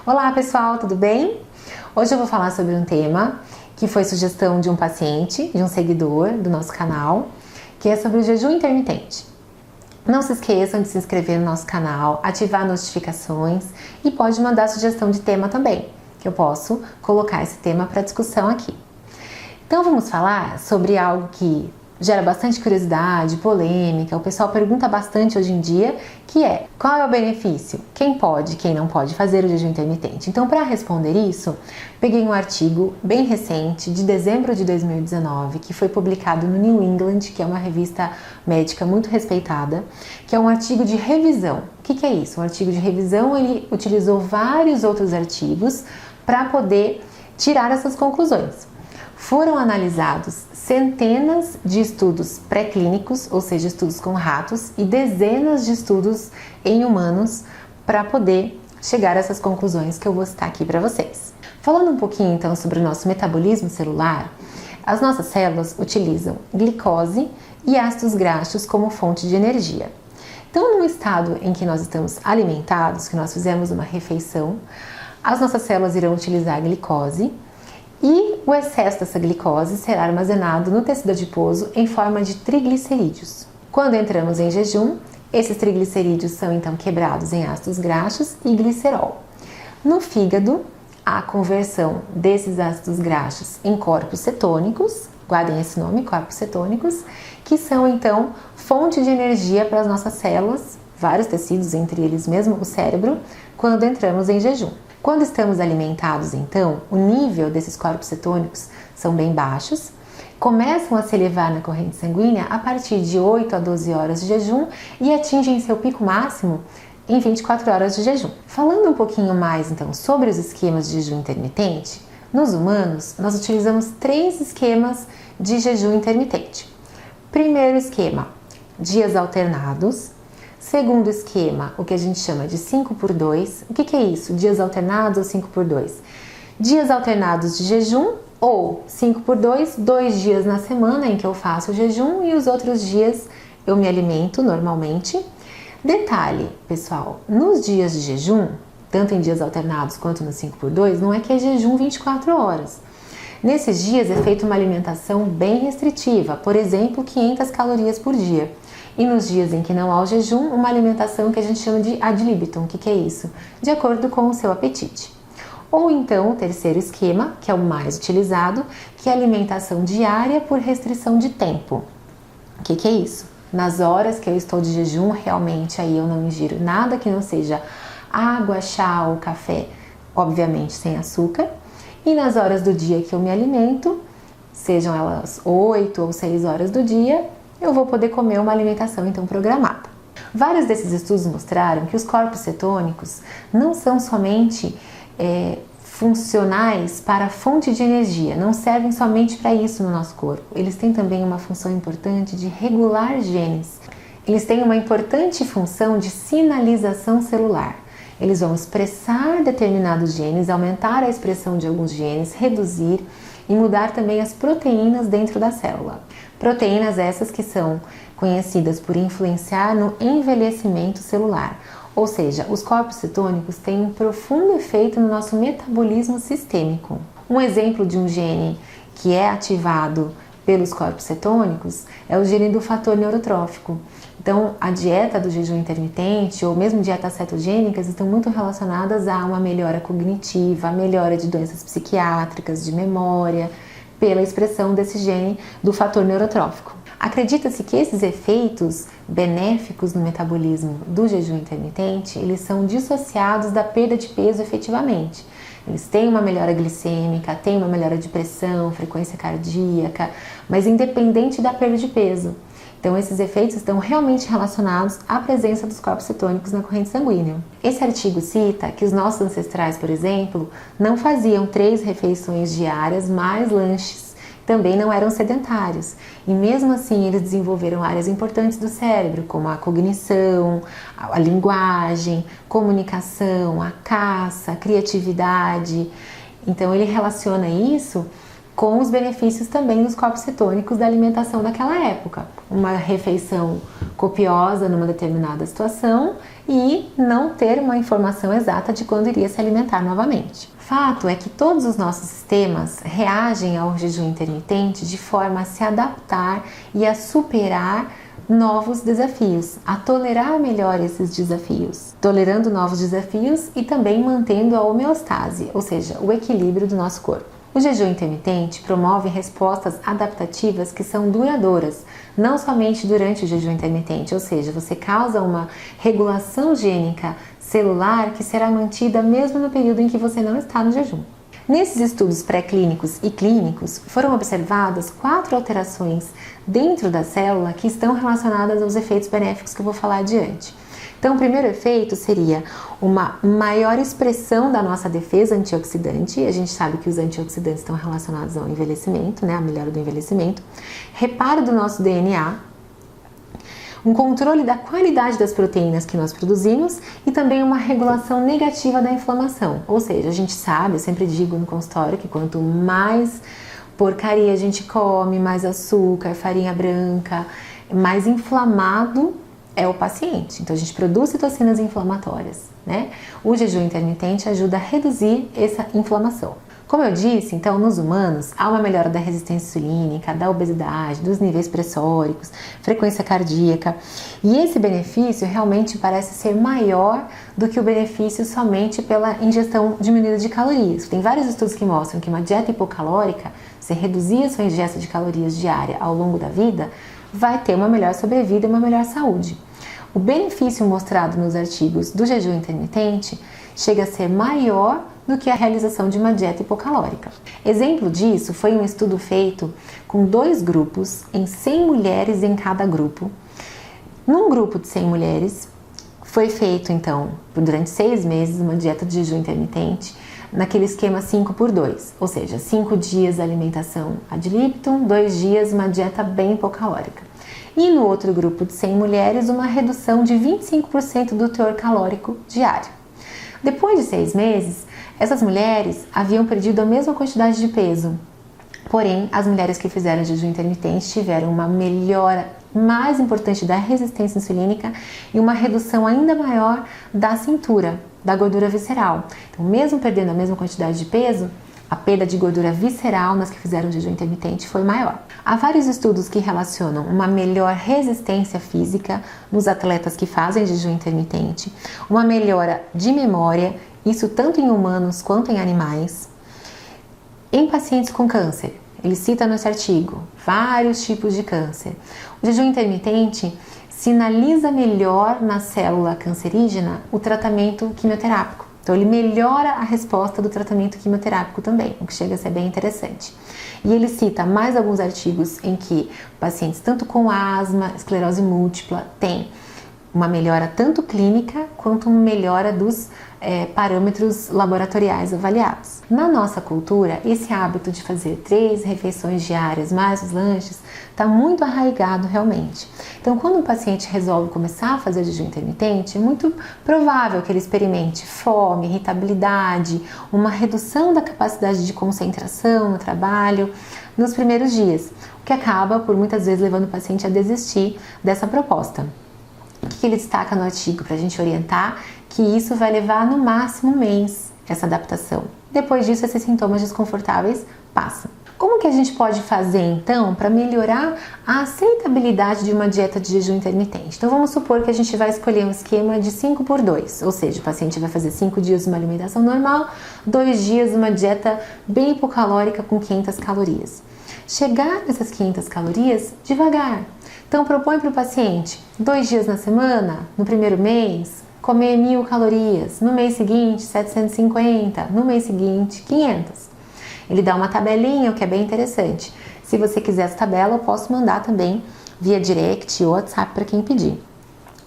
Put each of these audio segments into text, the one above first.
Olá pessoal, tudo bem? Hoje eu vou falar sobre um tema que foi sugestão de um paciente, de um seguidor do nosso canal, que é sobre o jejum intermitente. Não se esqueçam de se inscrever no nosso canal, ativar notificações e pode mandar sugestão de tema também, que eu posso colocar esse tema para discussão aqui. Então vamos falar sobre algo que gera bastante curiosidade, polêmica, o pessoal pergunta bastante hoje em dia, que é: qual é o benefício? Quem pode, quem não pode fazer o jejum intermitente? Então, para responder isso, peguei um artigo bem recente, de dezembro de 2019, que foi publicado no New England, que é uma revista médica muito respeitada, que é um artigo de revisão. O que é isso? Um artigo de revisão, ele utilizou vários outros artigos para poder tirar essas conclusões. Foram analisados centenas de estudos pré-clínicos, ou seja, estudos com ratos, e dezenas de estudos em humanos para poder chegar a essas conclusões que eu vou citar aqui para vocês. Falando um pouquinho então sobre o nosso metabolismo celular, as nossas células utilizam glicose e ácidos graxos como fonte de energia. Então, no estado em que nós estamos alimentados, que nós fizemos uma refeição, as nossas células irão utilizar a glicose, e o excesso dessa glicose será armazenado no tecido adiposo em forma de triglicerídeos. Quando entramos em jejum, esses triglicerídeos são então quebrados em ácidos graxos e glicerol. No fígado, há a conversão desses ácidos graxos em corpos cetônicos, guardem esse nome, corpos cetônicos, que são então fonte de energia para as nossas células, vários tecidos, entre eles mesmo o cérebro, quando entramos em jejum. Quando estamos alimentados, então, o nível desses corpos cetônicos são bem baixos, começam a se elevar na corrente sanguínea a partir de 8 a 12 horas de jejum e atingem seu pico máximo em 24 horas de jejum. Falando um pouquinho mais, então, sobre os esquemas de jejum intermitente, nos humanos, nós utilizamos 3 esquemas de jejum intermitente. Primeiro esquema, dias alternados. Segundo esquema, o que a gente chama de 5x2. O que é isso? Dias alternados ou 5x2? Dias alternados de jejum ou 5x2, 2 dias na semana em que eu faço o jejum e os outros dias eu me alimento normalmente. Detalhe, pessoal, nos dias de jejum, tanto em dias alternados quanto no 5x2, não é que é jejum 24 horas. Nesses dias é feita uma alimentação bem restritiva, por exemplo, 500 calorias por dia. E nos dias em que não há o jejum, uma alimentação que a gente chama de ad libitum. O que é isso? De acordo com o seu apetite. Ou então o terceiro esquema, que é o mais utilizado, que é a alimentação diária por restrição de tempo. O que é isso? Nas horas que eu estou de jejum, realmente aí eu não ingiro nada que não seja água, chá ou café, obviamente sem açúcar. E nas horas do dia que eu me alimento, sejam elas 8 ou 6 horas do dia, eu vou poder comer uma alimentação então programada. Vários desses estudos mostraram que os corpos cetônicos não são somente funcionais para a fonte de energia, não servem somente para isso no nosso corpo. Eles têm também uma função importante de regular genes. Eles têm uma importante função de sinalização celular. Eles vão expressar determinados genes, aumentar a expressão de alguns genes, reduzir e mudar também as proteínas dentro da célula. Proteínas essas que são conhecidas por influenciar no envelhecimento celular. Ou seja, os corpos cetônicos têm um profundo efeito no nosso metabolismo sistêmico. Um exemplo de um gene que é ativado pelos corpos cetônicos é o gene do fator neurotrófico. Então, a dieta do jejum intermitente ou mesmo dietas cetogênicas estão muito relacionadas a uma melhora cognitiva, a melhora de doenças psiquiátricas, de memória, pela expressão desse gene do fator neurotrófico. Acredita-se que esses efeitos benéficos no metabolismo do jejum intermitente, eles são dissociados da perda de peso efetivamente. Eles têm uma melhora glicêmica, têm uma melhora de pressão, frequência cardíaca, mas independente da perda de peso. Então, esses efeitos estão realmente relacionados à presença dos corpos cetônicos na corrente sanguínea. Esse artigo cita que os nossos ancestrais, por exemplo, não faziam 3 refeições diárias mais lanches. Também não eram sedentários. E mesmo assim, eles desenvolveram áreas importantes do cérebro, como a cognição, a linguagem, comunicação, a caça, a criatividade. Então, ele relaciona isso com os benefícios também dos corpos cetônicos da alimentação daquela época. Uma refeição copiosa numa determinada situação e não ter uma informação exata de quando iria se alimentar novamente. Fato é que todos os nossos sistemas reagem ao jejum intermitente de forma a se adaptar e a superar novos desafios, a tolerar melhor esses desafios, tolerando novos desafios e também mantendo a homeostase, ou seja, o equilíbrio do nosso corpo. O jejum intermitente promove respostas adaptativas que são duradouras, não somente durante o jejum intermitente, ou seja, você causa uma regulação gênica celular que será mantida mesmo no período em que você não está no jejum. Nesses estudos pré-clínicos e clínicos, foram observadas 4 alterações dentro da célula que estão relacionadas aos efeitos benéficos que eu vou falar adiante. Então, o primeiro efeito seria uma maior expressão da nossa defesa antioxidante. A gente sabe que os antioxidantes estão relacionados ao envelhecimento, né, a melhora do envelhecimento. Reparo do nosso DNA, um controle da qualidade das proteínas que nós produzimos e também uma regulação negativa da inflamação. Ou seja, a gente sabe, eu sempre digo no consultório que quanto mais porcaria a gente come, mais açúcar, farinha branca, mais inflamado é o paciente. Então a gente produz citocinas inflamatórias, né? O jejum intermitente ajuda a reduzir essa inflamação. Como eu disse, então, nos humanos, há uma melhora da resistência insulínica, da obesidade, dos níveis pressóricos, frequência cardíaca, e esse benefício realmente parece ser maior do que o benefício somente pela ingestão diminuída de calorias. Tem vários estudos que mostram que uma dieta hipocalórica, você reduzir a sua ingesta de calorias diária ao longo da vida, vai ter uma melhor sobrevida e uma melhor saúde. O benefício mostrado nos artigos do jejum intermitente chega a ser maior do que a realização de uma dieta hipocalórica. Exemplo disso foi um estudo feito com 2 grupos, em 100 mulheres em cada grupo. Num grupo de 100 mulheres, foi feito então, durante 6 meses, uma dieta de jejum intermitente, naquele esquema 5x2, ou seja, 5 dias alimentação ad libitum, 2 dias uma dieta bem hipocalórica. E no outro grupo de 100 mulheres, uma redução de 25% do teor calórico diário. Depois de 6 meses, essas mulheres haviam perdido a mesma quantidade de peso. Porém, as mulheres que fizeram jejum intermitente tiveram uma melhora mais importante da resistência insulínica e uma redução ainda maior da cintura, da gordura visceral. Então, mesmo perdendo a mesma quantidade de peso, a perda de gordura visceral nas que fizeram jejum intermitente foi maior. Há vários estudos que relacionam uma melhor resistência física nos atletas que fazem jejum intermitente, uma melhora de memória, isso tanto em humanos quanto em animais, em pacientes com câncer. Ele cita nesse artigo vários tipos de câncer. O jejum intermitente sinaliza melhor na célula cancerígena o tratamento quimioterápico. Então, ele melhora a resposta do tratamento quimioterápico também, o que chega a ser bem interessante. E ele cita mais alguns artigos em que pacientes tanto com asma, esclerose múltipla, têm uma melhora tanto clínica quanto uma melhora dos parâmetros laboratoriais avaliados. Na nossa cultura, esse hábito de fazer 3 refeições diárias mais os lanches está muito arraigado realmente. Então, quando um paciente resolve começar a fazer jejum intermitente, é muito provável que ele experimente fome, irritabilidade, uma redução da capacidade de concentração no trabalho nos primeiros dias, o que acaba por muitas vezes levando o paciente a desistir dessa proposta. O que ele destaca no artigo para a gente orientar? Que isso vai levar no máximo 1 mês, essa adaptação. Depois disso, esses sintomas desconfortáveis passam. Como que a gente pode fazer então para melhorar a aceitabilidade de uma dieta de jejum intermitente? Então vamos supor que a gente vai escolher um esquema de 5x2, ou seja, o paciente vai fazer 5 dias uma alimentação normal, 2 dias uma dieta bem hipocalórica com 500 calorias. Chegar nessas 500 calorias devagar. Então propõe para o paciente 2 dias na semana, no primeiro mês, comer 1000 calorias, no mês seguinte 750, no mês seguinte 500. Ele dá uma tabelinha, o que é bem interessante. Se você quiser essa tabela, eu posso mandar também via direct ou WhatsApp para quem pedir.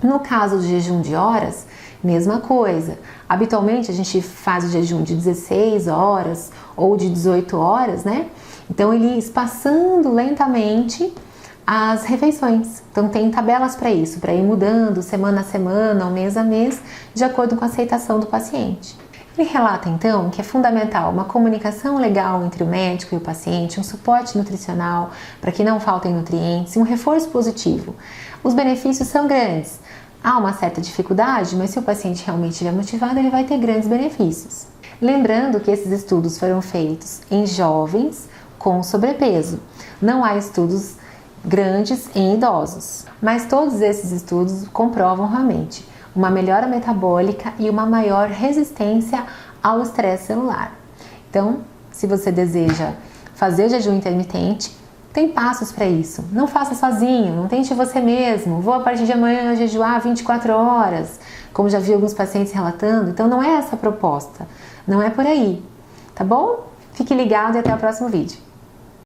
No caso do jejum de horas, mesma coisa. Habitualmente a gente faz o jejum de 16 horas ou de 18 horas, né? Então ele espaçando lentamente as refeições. Então tem tabelas para isso, para ir mudando semana a semana, ou mês a mês, de acordo com a aceitação do paciente. Ele relata então que é fundamental uma comunicação legal entre o médico e o paciente, um suporte nutricional para que não faltem nutrientes e um reforço positivo. Os benefícios são grandes. Há uma certa dificuldade, mas se o paciente realmente estiver motivado, ele vai ter grandes benefícios. Lembrando que esses estudos foram feitos em jovens com sobrepeso. Não há estudos grandes em idosos, mas todos esses estudos comprovam realmente uma melhora metabólica e uma maior resistência ao estresse celular. Então, se você deseja fazer jejum intermitente, tem passos para isso. Não faça sozinho, não tente você mesmo. Vou a partir de amanhã jejuar 24 horas, como já vi alguns pacientes relatando. Então, não é essa a proposta, não é por aí, tá bom? Fique ligado e até o próximo vídeo.